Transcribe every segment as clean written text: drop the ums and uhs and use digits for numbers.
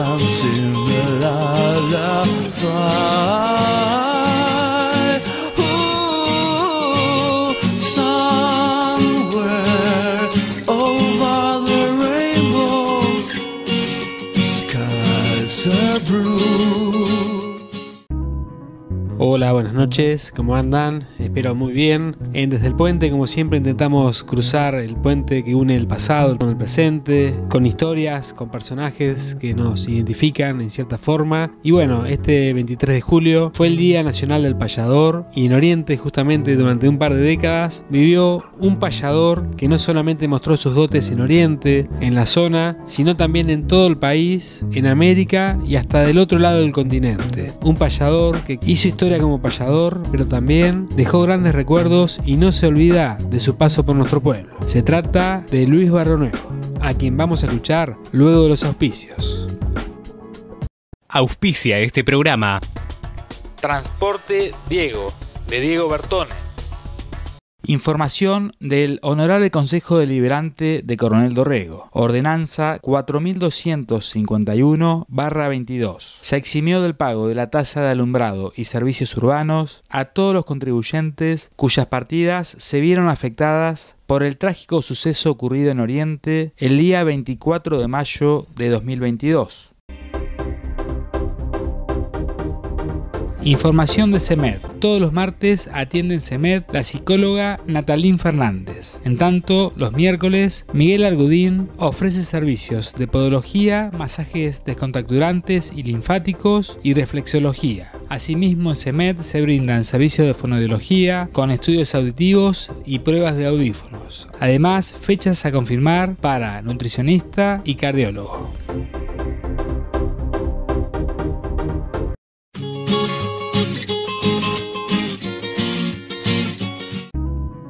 clouds in the lullaby. Ooh, somewhere over the rainbow, skies are blue. Hola, buenas noches, ¿cómo andan? Espero muy bien. Desde el puente, como siempre, intentamos cruzar el puente que une el pasado con el presente, con historias, con personajes que nos identifican en cierta forma. Y bueno, este 23 de julio fue el Día Nacional del Payador, y en Oriente, justamente durante un par de décadas, vivió un payador que no solamente mostró sus dotes en Oriente, en la zona, sino también en todo el país, en América y hasta del otro lado del continente. Un payador que hizo historia como payador, pero también dejó grandes recuerdos y no se olvida de su paso por nuestro pueblo. Se trata de Luis Barrio Nuevo, a quien vamos a escuchar luego de los auspicios. Auspicia este programa Transporte Diego, de Diego Bertone. Información del Honorable Consejo Deliberante de Coronel Dorrego. Ordenanza 4251/22. Se eximió del pago de la tasa de alumbrado y servicios urbanos a todos los contribuyentes cuyas partidas se vieron afectadas por el trágico suceso ocurrido en Oriente el día 24 de mayo de 2022. Información de CEMED. Todos los martes atiende en CEMED la psicóloga Natalín Fernández. En tanto, los miércoles, Miguel Argudín ofrece servicios de podología, masajes descontracturantes y linfáticos y reflexología. Asimismo, en CEMED se brindan servicios de fonoaudiología con estudios auditivos y pruebas de audífonos. Además, fechas a confirmar para nutricionista y cardiólogo.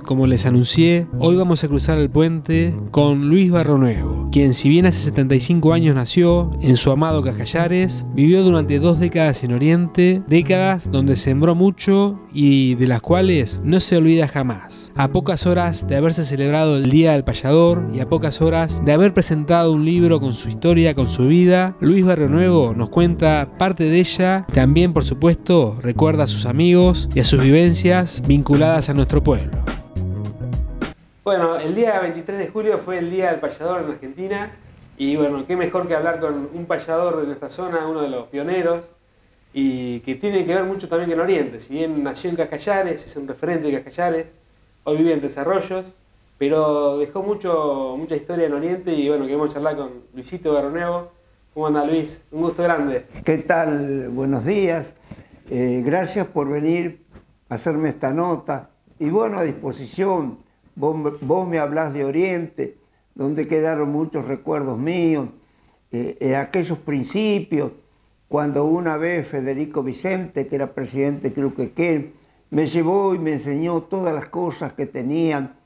Como les anuncié, hoy vamos a cruzar el puente con Luis Barrio Nuevo, quien, si bien hace 75 años nació en su amado Cajallares, vivió durante 2 décadas en Oriente, décadas donde sembró mucho y de las cuales no se olvida jamás. A pocas horas de haberse celebrado el Día del Payador y a pocas horas de haber presentado un libro con su historia, con su vida, Luis Barrio Nuevo nos cuenta parte de ella. También, por supuesto, recuerda a sus amigos y a sus vivencias vinculadas a nuestro pueblo. Bueno, el día 23 de julio fue el Día del Payador en Argentina, y bueno, qué mejor que hablar con un payador de nuestra zona, uno de los pioneros, y que tiene que ver mucho también con Oriente. Si bien nació en Cajallares, es un referente de Cajallares, hoy vive en Desarrollos, pero dejó mucha historia en Oriente, y bueno, queremos charlar con Luisito Barrio Nuevo. ¿Cómo anda, Luis? Un gusto grande. ¿Qué tal? Buenos días. Gracias por venir a hacerme esta nota, y bueno, a disposición. Vos me hablás de Oriente, donde quedaron muchos recuerdos míos, aquellos principios, cuando una vez Federico Vicente, que era presidente creo que me llevó y me enseñó todas las cosas que tenían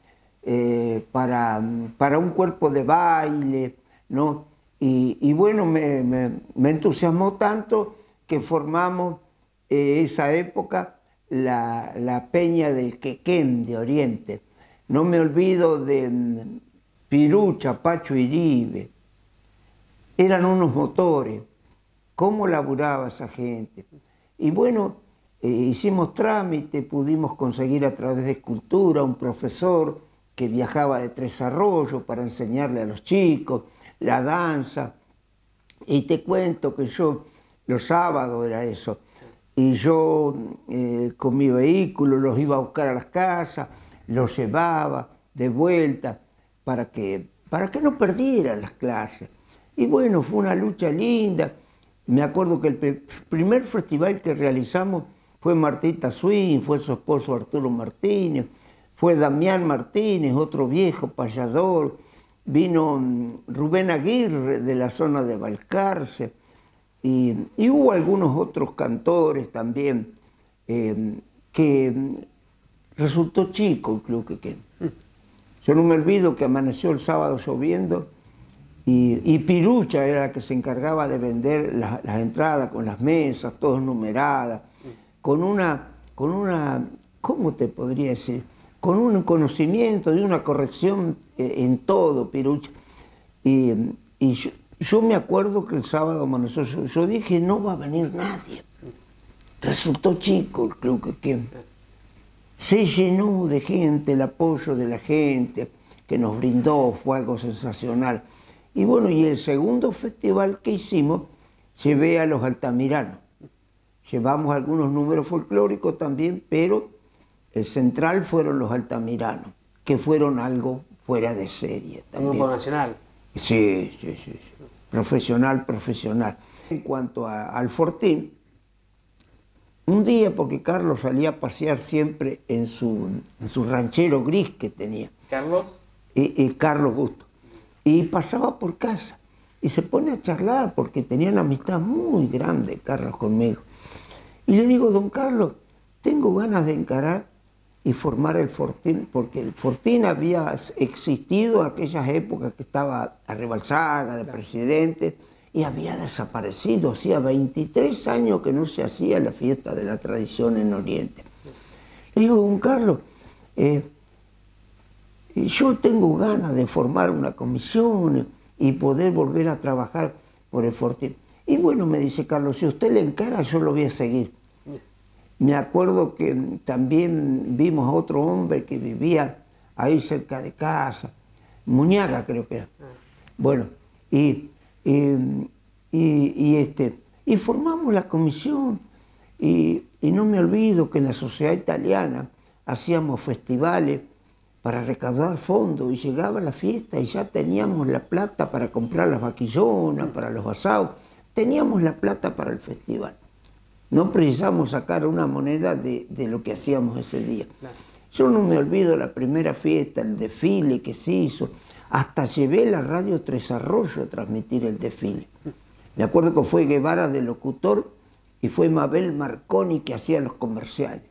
para un cuerpo de baile, ¿no? Y bueno, me entusiasmó tanto que formamos esa época la Peña del Quequén de Oriente. No me olvido de Pirucha, Pacho Iribe. Eran unos motores. ¿Cómo laburaba esa gente? Y bueno, hicimos trámite, pudimos conseguir a través de Escultura un profesor que viajaba de Tres Arroyos para enseñarle a los chicos la danza. Y te cuento que yo, los sábados era eso, y yo con mi vehículo los iba a buscar a las casas, los llevaba de vuelta para que no perdieran las clases. Y bueno, fue una lucha linda. Me acuerdo que el primer festival que realizamos fue Martita Swing, fue su esposo Arturo Martínez, fue Damián Martínez, otro viejo payador, vino Rubén Aguirre de la zona de Balcarce, y hubo algunos otros cantores también que resultó chico el Club Quequén. Yo no me olvido que amaneció el sábado lloviendo y Pirucha era la que se encargaba de vender las entradas con las mesas, todas numeradas, con una, ¿cómo te podría decir? Con un conocimiento y una corrección en todo, Pirucha. Y Yo me acuerdo que el sábado amaneció, yo dije, no va a venir nadie. Resultó chico el club que se llenó de gente, el apoyo de la gente que nos brindó fue algo sensacional. Y bueno, y el segundo festival que hicimos, llevé a los altamiranos. Llevamos algunos números folclóricos también, pero el central fueron los altamiranos, que fueron algo fuera de serie también. Un grupo nacional. Sí. Profesional. En cuanto al Fortín, un día, porque Carlos salía a pasear siempre en su ranchero gris que tenía. ¿Carlos? Carlos Gusto. Y pasaba por casa y se pone a charlar porque tenía una amistad muy grande Carlos conmigo. Y le digo, don Carlos, tengo ganas de encarar y formar el Fortín, porque el Fortín había existido en aquellas épocas que estaba Arrebalzaga de presidente y había desaparecido. Hacía 23 años que no se hacía la fiesta de la tradición en Oriente. Le digo, don Carlos, yo tengo ganas de formar una comisión y poder volver a trabajar por el Fortín. Y bueno, me dice Carlos, si usted le encara, yo lo voy a seguir. Me acuerdo que también vimos a otro hombre que vivía ahí cerca de casa, Muñaga creo que era. Bueno, y formamos la comisión y no me olvido que en la Sociedad Italiana hacíamos festivales para recaudar fondos y llegaba la fiesta y ya teníamos la plata para comprar las vaquillonas, para los asados, teníamos la plata para el festival. No precisamos sacar una moneda de lo que hacíamos ese día. Yo no me olvido la primera fiesta, el desfile que se hizo. Hasta llevé la radio Tres Arroyos a transmitir el desfile. Me acuerdo que fue Guevara de locutor y fue Mabel Marconi que hacía los comerciales.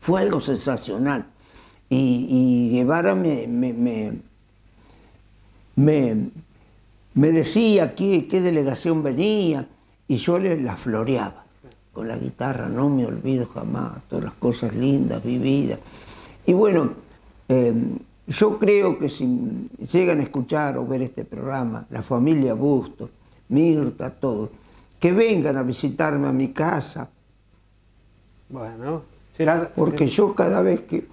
Fue algo sensacional. Y Guevara me decía qué delegación venía y yo la floreaba. Con la guitarra, no me olvido jamás, todas las cosas lindas, vividas. Y bueno, yo creo que si llegan a escuchar o ver este programa, la familia Busto, Mirta, todos, que vengan a visitarme a mi casa. Bueno, porque yo cada vez que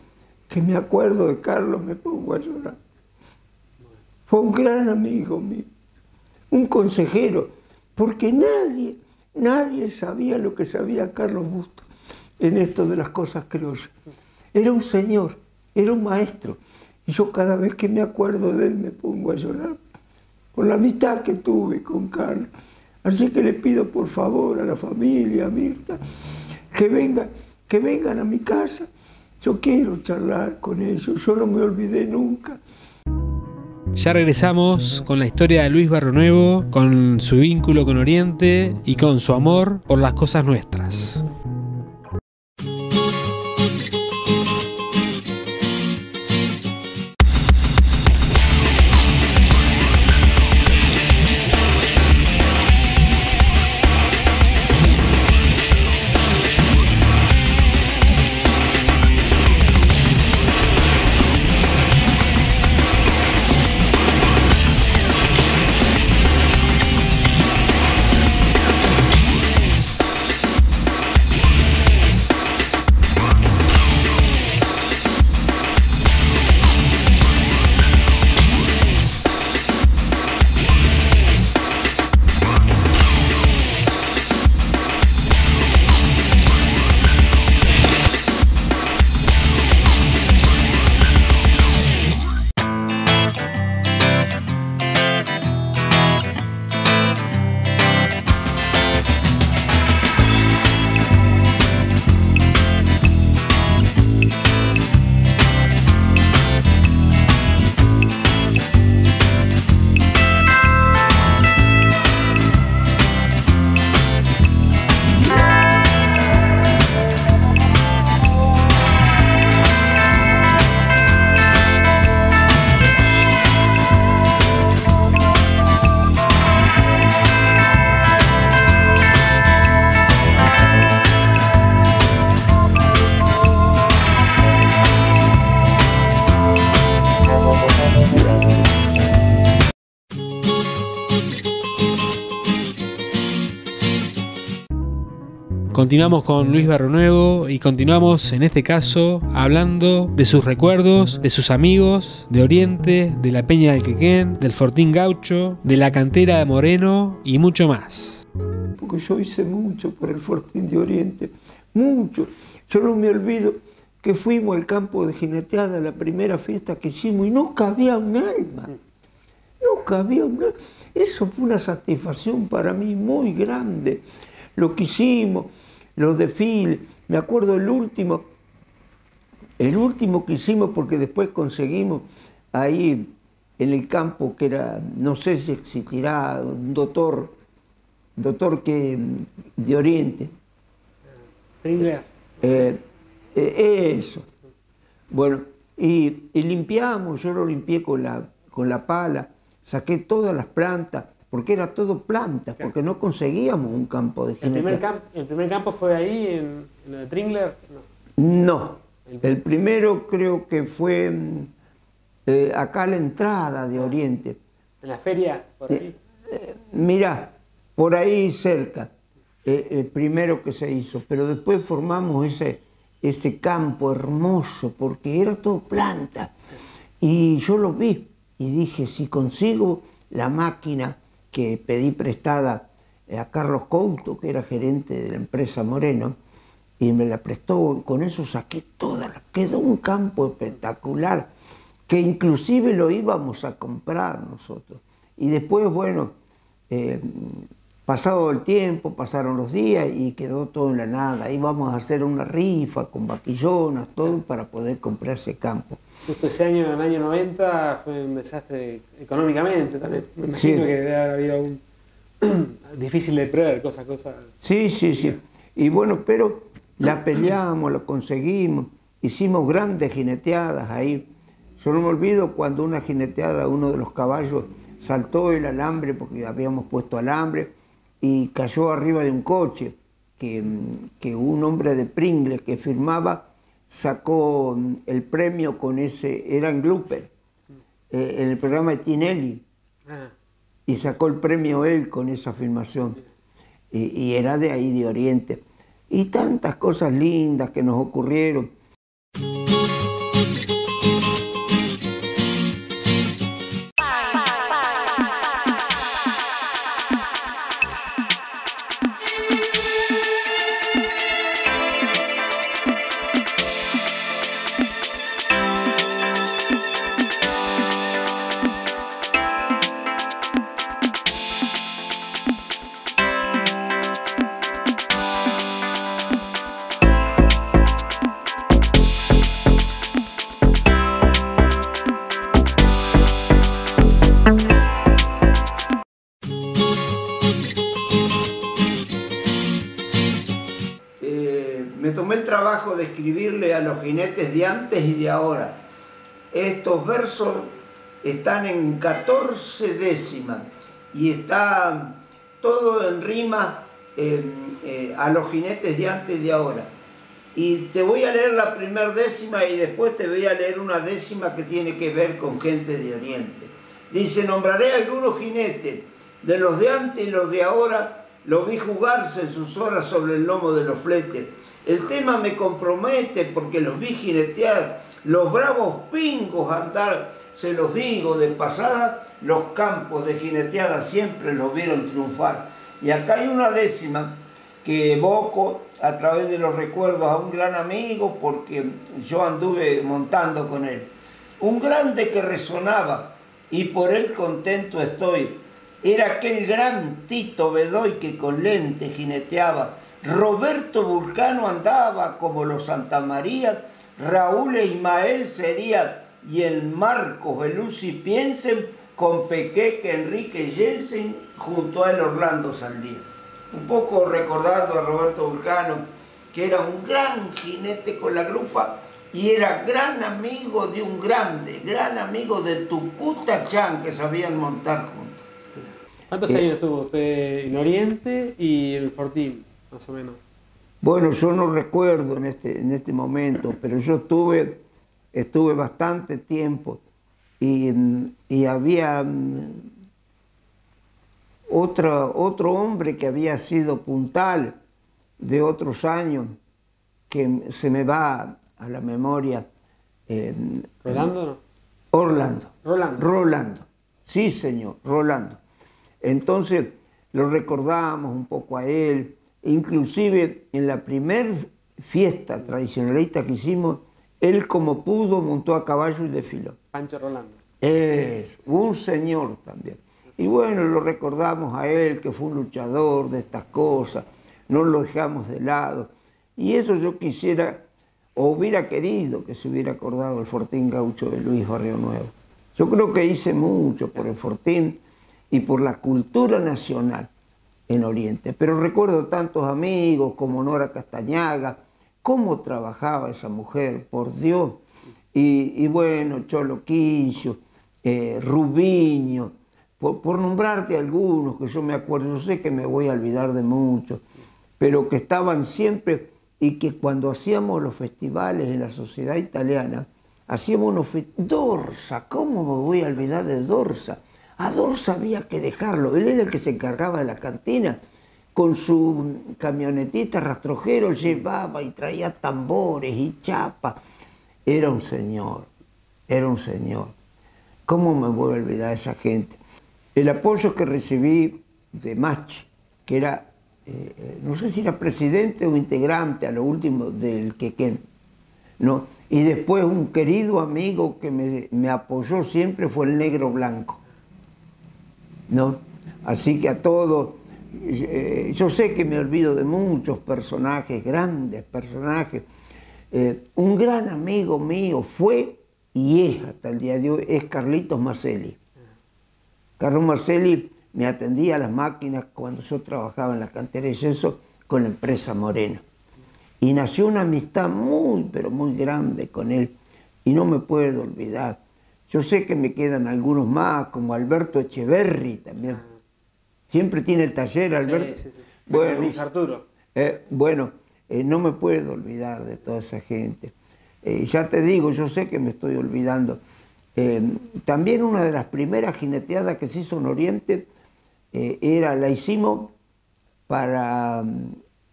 me acuerdo de Carlos me pongo a llorar. Fue un gran amigo mío, un consejero, porque nadie sabía lo que sabía Carlos Busto en esto de las cosas criollas. Era un señor, era un maestro. Y yo cada vez que me acuerdo de él me pongo a llorar por la amistad que tuve con Carlos. Así que le pido por favor a la familia, a Mirta, que vengan a mi casa. Yo quiero charlar con ellos, yo no me olvidé nunca. Ya regresamos con la historia de Luis Barrionuevo, con su vínculo con Oriente y con su amor por las cosas nuestras. Continuamos con Luis Barronuevo y continuamos en este caso hablando de sus recuerdos, de sus amigos, de Oriente, de la Peña del Quequén, del Fortín Gaucho, de la cantera de Moreno y mucho más. Porque yo hice mucho por el Fortín de Oriente, mucho. Yo no me olvido que fuimos al campo de jineteada, la primera fiesta que hicimos, y no cabía un alma. No cabía un alma. Eso fue una satisfacción para mí muy grande. Lo que hicimos, los desfiles. Me acuerdo el último que hicimos, porque después conseguimos ahí en el campo, que era, no sé si existirá, un doctor que de Oriente. Eso. Bueno, y limpiamos, yo lo limpié con la pala, saqué todas las plantas, porque era todo plantas, porque no conseguíamos un campo de jineteada. ¿El primer campo fue ahí, en lo de Tringler? No, el primero creo que fue acá a la entrada de Oriente. ¿En la feria? Por ahí. Mirá, por ahí cerca, el primero que se hizo, pero después formamos ese campo hermoso, porque era todo planta. Y yo lo vi y dije, si consigo la máquina que pedí prestada a Carlos Couto, que era gerente de la empresa Moreno, y me la prestó, con eso saqué toda, quedó un campo espectacular, que inclusive lo íbamos a comprar nosotros. Y después, bueno, pasado el tiempo, pasaron los días y quedó todo en la nada. Íbamos a hacer una rifa con vaquillonas, todo para poder comprar ese campo. Justo ese año, en el año 90, fue un desastre económicamente también. Me imagino Sí. que debe haber habido un... difícil de prever, cosa. Sí. Y bueno, pero la peleamos, lo conseguimos, hicimos grandes jineteadas ahí. Yo no me olvido cuando una jineteada, uno de los caballos saltó el alambre, porque habíamos puesto alambre, y cayó arriba de un coche, que un hombre de Pringles que firmaba sacó el premio con ese, era en Glooper, en el programa de Tinelli, y sacó el premio él con esa filmación, y era de ahí, de Oriente. Y tantas cosas lindas que nos ocurrieron. Me tomé el trabajo de escribirle a los jinetes de antes y de ahora. Estos versos están en 14 décimas y está todo en rima a los jinetes de antes y de ahora. Y te voy a leer la primera décima y después te voy a leer una décima que tiene que ver con gente de Oriente. Dice, nombraré algunos jinetes, de los de antes y los de ahora, los vi jugarse en sus horas sobre el lomo de los fletes. El tema me compromete porque los vi jinetear, los bravos pingos andar, se los digo de pasada, los campos de jineteada siempre los vieron triunfar. Y acá hay una décima que evoco a través de los recuerdos a un gran amigo, porque yo anduve montando con él. Un grande que resonaba y por él contento estoy. Era aquel gran Tito Bedoy que con lente jineteaba. Roberto Vulcano andaba como los Santa María, Raúl e Ismael sería, y el Marcos Belusi piensen con Pequeque, Enrique Jensen junto a el Orlando Saldía. Un poco recordando a Roberto Vulcano, que era un gran jinete con la grupa y era gran amigo de un grande, gran amigo de Tucuta Chan, que sabían montar juntos. ¿Cuántos años tuvo usted en Oriente y en el Fortín, más o menos? Bueno, yo no recuerdo en este momento, pero yo estuve bastante tiempo y había otro hombre que había sido puntal de otros años que se me va a la memoria. ¿Rolando no? Rolando. Sí, señor, Rolando. Entonces lo recordamos un poco a él. Inclusive en la primer fiesta tradicionalista que hicimos, él como pudo montó a caballo y desfiló. Pancho Rolando. Es un señor también. Y bueno, lo recordamos a él, que fue un luchador de estas cosas, no lo dejamos de lado. Y eso yo quisiera, o hubiera querido que se hubiera acordado el Fortín Gaucho de Luis Barrio Nuevo. Yo creo que hice mucho por el Fortín y por la cultura nacional en Oriente. Pero recuerdo tantos amigos como Nora Castañaga, cómo trabajaba esa mujer, por Dios. Y bueno, Cholo Quincio, Rubiño, por nombrarte algunos que yo me acuerdo. Yo sé que me voy a olvidar de muchos, pero que estaban siempre, y que cuando hacíamos los festivales en la Sociedad Italiana, hacíamos unos Dorsa, ¿cómo me voy a olvidar de Dorsa? A Dorsa había que dejarlo, él era el que se encargaba de la cantina, con su camionetita rastrojero llevaba y traía tambores y chapas. Era un señor, era un señor. ¿Cómo me voy a olvidar de esa gente? El apoyo que recibí de Machi, que era, no sé si era presidente o integrante a lo último del Quequén, ¿no? Y después un querido amigo que me apoyó siempre fue el Negro Blanco, ¿no? Así que a todos, yo sé que me olvido de muchos personajes, grandes personajes. Un gran amigo mío fue y es hasta el día de hoy, es Carlitos Marcelli. Carlos Marcelli me atendía a las máquinas cuando yo trabajaba en la cantera de yeso con la empresa Moreno. Y nació una amistad muy, pero muy grande con él. Y no me puedo olvidar. Yo sé que me quedan algunos más, como Alberto Echeverri también. Siempre tiene el taller, Alberto. Sí. Bueno, Luis Arturo. No me puedo olvidar de toda esa gente. Ya te digo, yo sé que me estoy olvidando. También una de las primeras jineteadas que se hizo en Oriente la hicimos para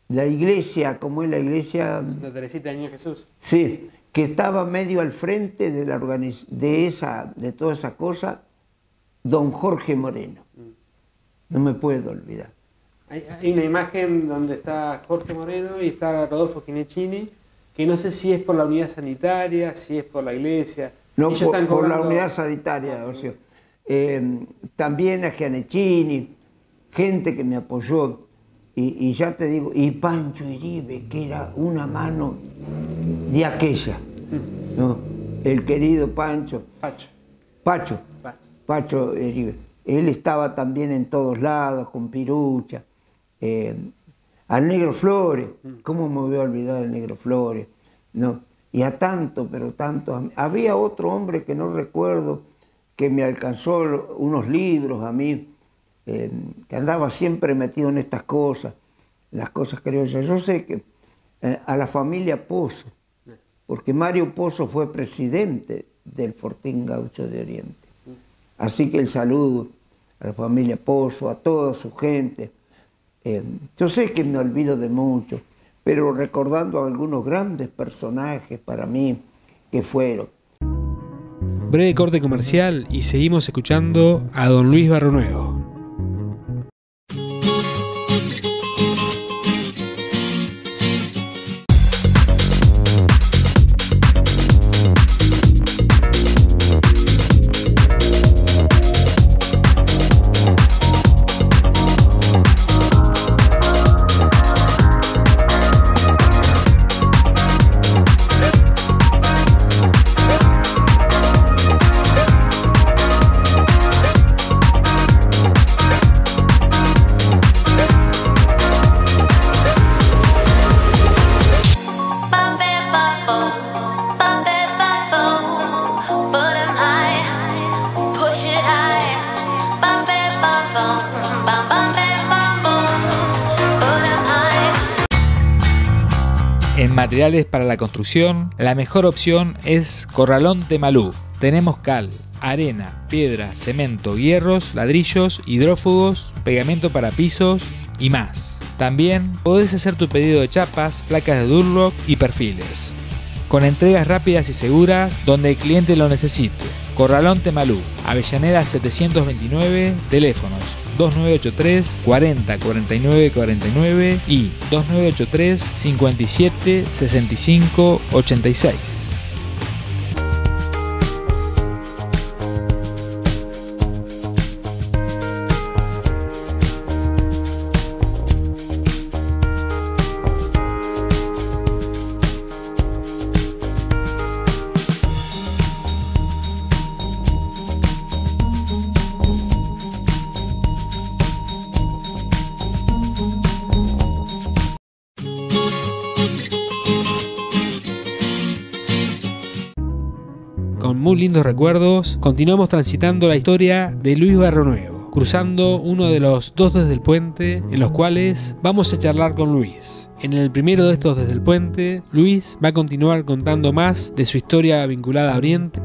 la iglesia, como es la iglesia... Santa Teresita de Niño Jesús. Sí, que estaba medio al frente de, de toda esa cosa, don Jorge Moreno. No me puedo olvidar. Hay una imagen donde está Jorge Moreno y está Rodolfo Chinechini, que no sé si es por la unidad sanitaria, si es por la iglesia. No, Ellos están por la cobrando... unidad sanitaria. O sea, también a Gianecchini, gente que me apoyó. Y ya te digo, y Pancho Iribe, que era una mano de aquella, ¿no? El querido Pancho. Pacho Iribe. Él estaba también en todos lados, con Pirucha. Al Negro Flores, ¿cómo me voy a olvidar del Negro Flores? ¿No? Y a tanto, pero tanto. Había otro hombre que no recuerdo, que me alcanzó unos libros a mí, que andaba siempre metido en estas cosas, las cosas criollas. Yo sé que a la familia Pozo, porque Mario Pozo fue presidente del Fortín Gaucho de Oriente. Así que el saludo a la familia Pozo, a toda su gente. Yo sé que me olvido de mucho, pero recordando a algunos grandes personajes para mí que fueron. Breve corte comercial y seguimos escuchando a don Luis Barrio Nuevo. En materiales para la construcción, la mejor opción es Corralón Temalú. Tenemos cal, arena, piedra, cemento, hierros, ladrillos, hidrófugos, pegamento para pisos y más. También podés hacer tu pedido de chapas, placas de Durlock y perfiles. Con entregas rápidas y seguras donde el cliente lo necesite. Corralón Temalú, Avellaneda 729, teléfonos 2983 40 49 49 y 2983 57 65 86. Con muy lindos recuerdos, continuamos transitando la historia de Luis Barronuevo, cruzando uno de los dos desde el puente en los cuales vamos a charlar con Luis. En el primero de estos desde el puente, Luis va a continuar contando más de su historia vinculada a Oriente.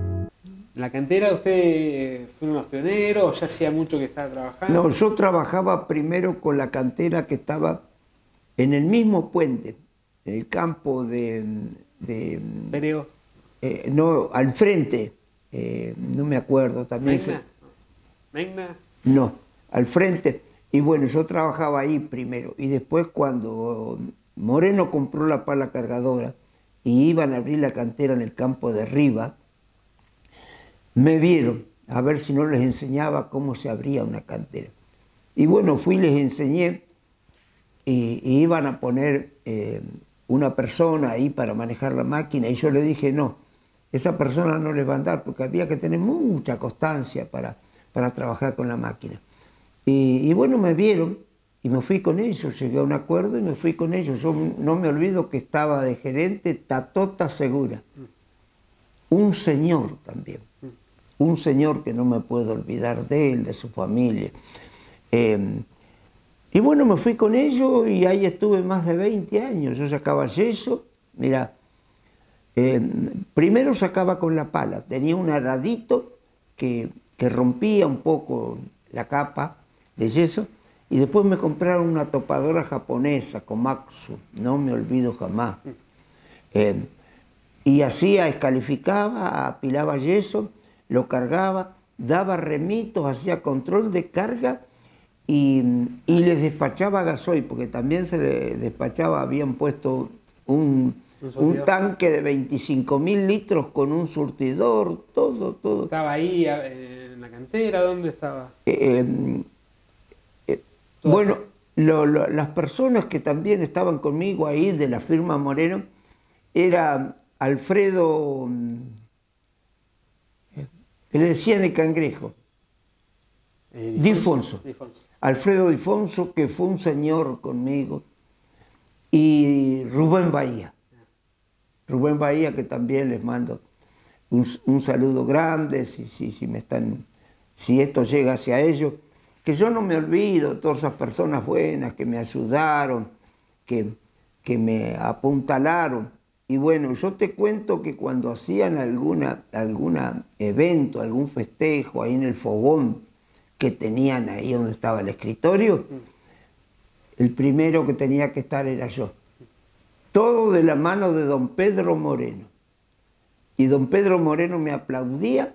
¿La cantera usted fue uno de los pioneros o ya hacía mucho que estaba trabajando? No, yo trabajaba primero con la cantera que estaba en el mismo puente, en el campo Pereo. no, al frente, no me acuerdo también. ¿Megna? No, al frente. Y bueno, yo trabajaba ahí primero. Y después cuando Moreno compró la pala cargadora y iban a abrir la cantera en el campo de Riva, me vieron a ver si no les enseñaba cómo se abría una cantera. Y bueno, fui y les enseñé y iban a poner una persona ahí para manejar la máquina y yo le dije no, esa persona no les va a andar porque había que tener mucha constancia para trabajar con la máquina. Y bueno, me vieron y me fui con ellos, llegué a un acuerdo y me fui con ellos. Yo no me olvido que estaba de gerente Tatota Segura, un señor también, un señor que no me puedo olvidar de él, de su familia. Y bueno, me fui con ellos y ahí estuve más de 20 años. Yo sacaba yeso, mira, primero sacaba con la pala, tenía un aradito que rompía un poco la capa de yeso y después me compraron una topadora japonesa, Komatsu, no me olvido jamás. Y hacía, escalificaba, apilaba yeso, lo cargaba, daba remitos, hacía control de carga y les despachaba gasoil, porque también se le despachaba, habían puesto un tanque de 25.000 litros con un surtidor, todo. ¿Estaba ahí en la cantera? ¿Dónde estaba? Bueno, las personas que también estaban conmigo ahí de la firma Moreno era Alfredo, que le decían el Cangrejo, Difonso. Alfredo Difonso, que fue un señor conmigo, y Rubén Bahía. Rubén Bahía, que también les mando un saludo grande, si esto llega hacia ellos, que yo no me olvido, todas esas personas buenas que me ayudaron, que me apuntalaron. Y bueno, yo te cuento que cuando hacían algún evento, algún festejo ahí en el fogón que tenían ahí donde estaba el escritorio, el primero que tenía que estar era yo. Todo de la mano de don Pedro Moreno. Y don Pedro Moreno me aplaudía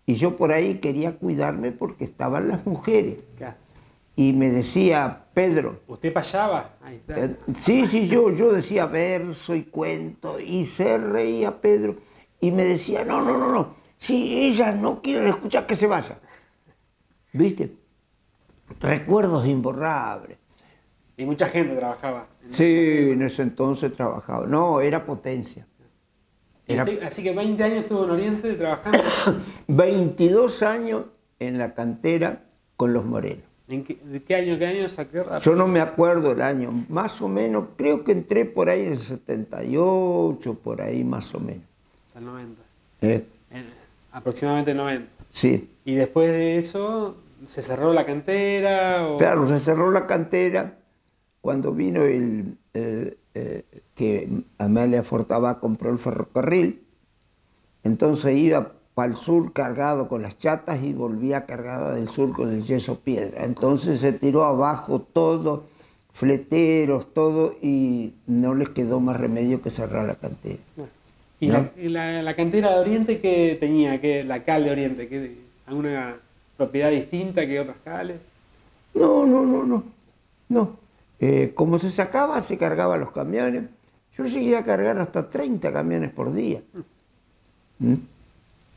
y yo por ahí quería cuidarme porque estaban las mujeres. Claro. Y me decía, Pedro... ¿Usted payaba? Ahí está. Sí, yo decía verso y cuento y se reía Pedro y me decía, no, si ellas no quieren escuchar, que se vaya. ¿Viste? Recuerdos imborrables. Y mucha gente trabajaba. Sí, en ese entonces trabajaba. No, era potencia. Así que 20 años estuvo en Oriente trabajando. 22 años en la cantera con los Morenos. ¿De qué año saqué? Yo no me acuerdo el año, más o menos, creo que entré por ahí en el 78, por ahí más o menos. Hasta el 90. Aproximadamente el 90. Sí. Y después de eso, ¿se cerró la cantera? ¿O? Claro, se cerró la cantera cuando vino que Amelia Fortabá compró el ferrocarril, entonces iba para el sur cargado con las chatas y volvía cargada del sur con el yeso piedra. Entonces se tiró abajo todo, fleteros, todo, y no les quedó más remedio que cerrar la cantera. ¿Y ¿no? la cantera de Oriente qué tenía? ¿La cal de Oriente? ¿Alguna propiedad distinta que otras cales? No. Como se sacaba, se cargaban los camiones. Yo llegué a cargar hasta 30 camiones por día.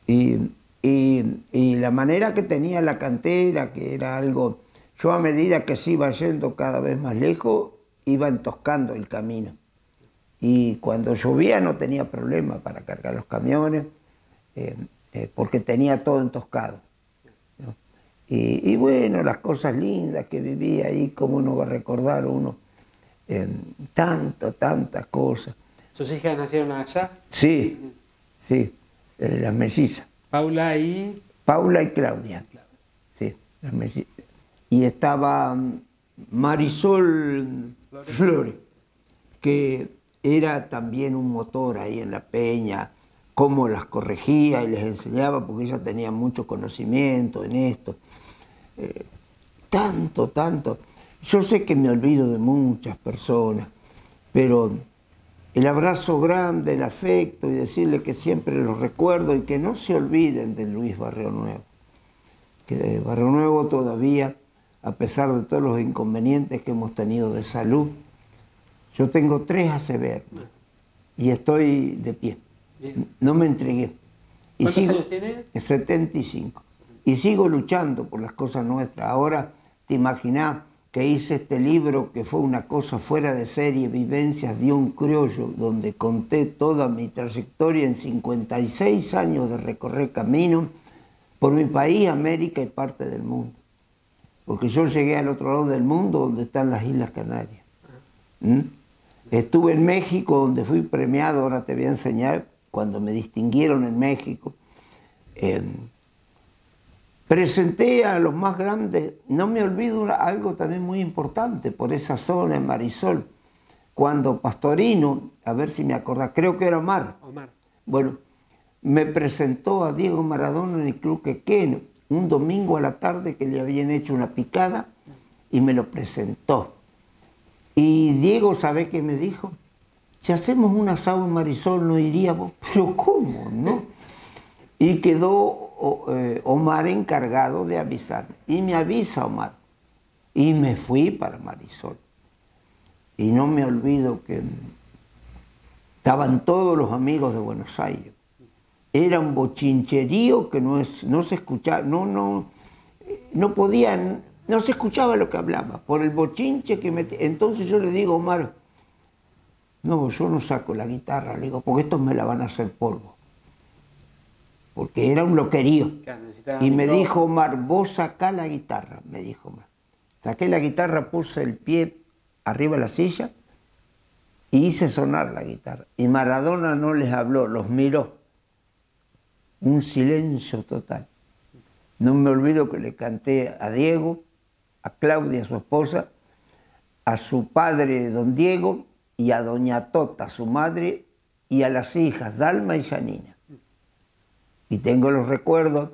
Y la manera que tenía la cantera, que era algo... Yo a medida que se iba yendo cada vez más lejos, iba entoscando el camino. Y cuando llovía no tenía problema para cargar los camiones, porque tenía todo entoscado, ¿no? Y bueno, las cosas lindas que vivía ahí, cómo no va a recordar uno tantas cosas. ¿Sus hijas nacieron allá? Sí, las mellizas. Paula y Claudia. Sí, las mellizas. Y estaba Marisol Flores, que era también un motor ahí en la peña, cómo las corregía y les enseñaba, porque ella tenía mucho conocimiento en esto. Tanto. Yo sé que me olvido de muchas personas, pero el abrazo grande, el afecto y decirle que siempre los recuerdo y que no se olviden de Luis Barrio Nuevo. Que Barrio Nuevo todavía, a pesar de todos los inconvenientes que hemos tenido de salud, yo tengo 3 ACV y estoy de pie. Bien. No me entregué. ¿Cuántos años tiene? 75. Y sigo luchando por las cosas nuestras. Ahora te imaginás que hice este libro que fue una cosa fuera de serie, Vivencias de un criollo, donde conté toda mi trayectoria en 56 años de recorrer camino por mi país, América y parte del mundo. Porque yo llegué al otro lado del mundo, donde están las Islas Canarias. Estuve en México, donde fui premiado, ahora te voy a enseñar, cuando me distinguieron en México. Presenté a los más grandes, no me olvido algo también muy importante, por esa zona en Marisol, cuando Pastorino, a ver si me acordás, creo que era Omar. Bueno, me presentó a Diego Maradona en el Club Quequén, un domingo a la tarde que le habían hecho una picada y me lo presentó. Y Diego, ¿sabe qué me dijo? Si hacemos un asado en Marisol, ¿no iríamos? Pero ¿cómo? ¿No? Y quedó Omar encargado de avisarme. Y me avisa Omar. Y me fui para Marisol. Y no me olvido que estaban todos los amigos de Buenos Aires. Era un bochincherío que no se escuchaba, no podían... No se escuchaba lo que hablaba, por el bochinche que metía. Entonces yo le digo a Omar, no, yo no saco la guitarra, le digo, porque estos me la van a hacer polvo. Porque era un loquerío. Claro, y me dijo Omar, vos sacá la guitarra, me dijo Omar. Saqué la guitarra, puse el pie arriba de la silla y hice sonar la guitarra. Y Maradona no les habló, los miró. Un silencio total. No me olvido que le canté a Diego, a Claudia, su esposa, a su padre, don Diego, y a doña Tota, su madre, y a las hijas, Dalma y Janina. Y tengo los recuerdos,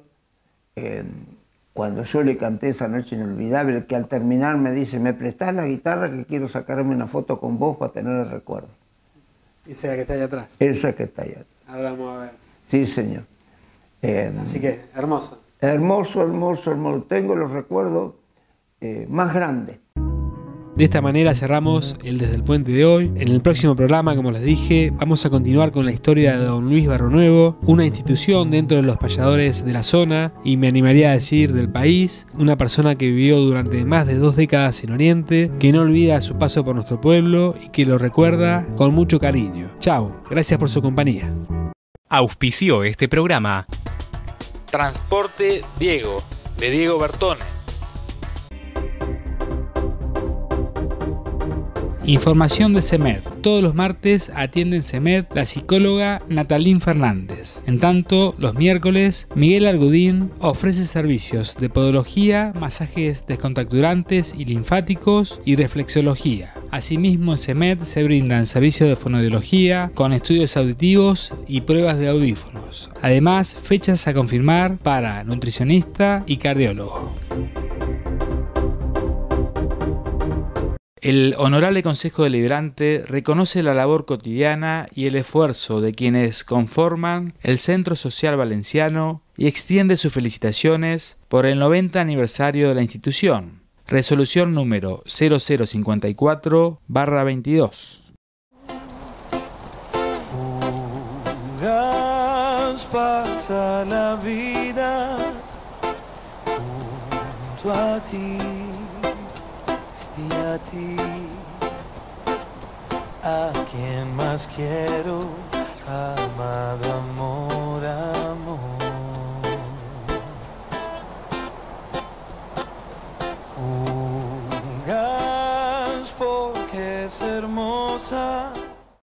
cuando yo le canté esa noche inolvidable, que al terminar me dice, ¿me prestás la guitarra que quiero sacarme una foto con vos para tener el recuerdo? Esa que está allá atrás. Esa que está allá atrás. Ahora vamos a ver. Sí, señor. Así que, hermoso. Hermoso. Tengo los recuerdos más grandes. De esta manera cerramos el Desde el Puente de hoy. En el próximo programa, como les dije, vamos a continuar con la historia de don Luis Barrio Nuevo, una institución dentro de los payadores de la zona y me animaría a decir del país, una persona que vivió durante más de 2 décadas en Oriente, que no olvida su paso por nuestro pueblo y que lo recuerda con mucho cariño. Chao, gracias por su compañía. Auspició este programa Transporte Diego, de Diego Bertone. Información de CEMED. Todos los martes atiende en CEMED la psicóloga Natalín Fernández. En tanto, los miércoles, Miguel Argudín ofrece servicios de podología, masajes descontracturantes y linfáticos y reflexología. Asimismo, en CEMED se brindan servicios de fonoaudiología con estudios auditivos y pruebas de audífonos. Además, fechas a confirmar para nutricionista y cardiólogo. El Honorable Consejo Deliberante reconoce la labor cotidiana y el esfuerzo de quienes conforman el Centro Social Valenciano y extiende sus felicitaciones por el 90 aniversario de la institución. Resolución número 0054/22. Fugaz pasa la vida junto a ti y a ti, a quien más quiero, amado amor, amor. Fugaz porque es hermosa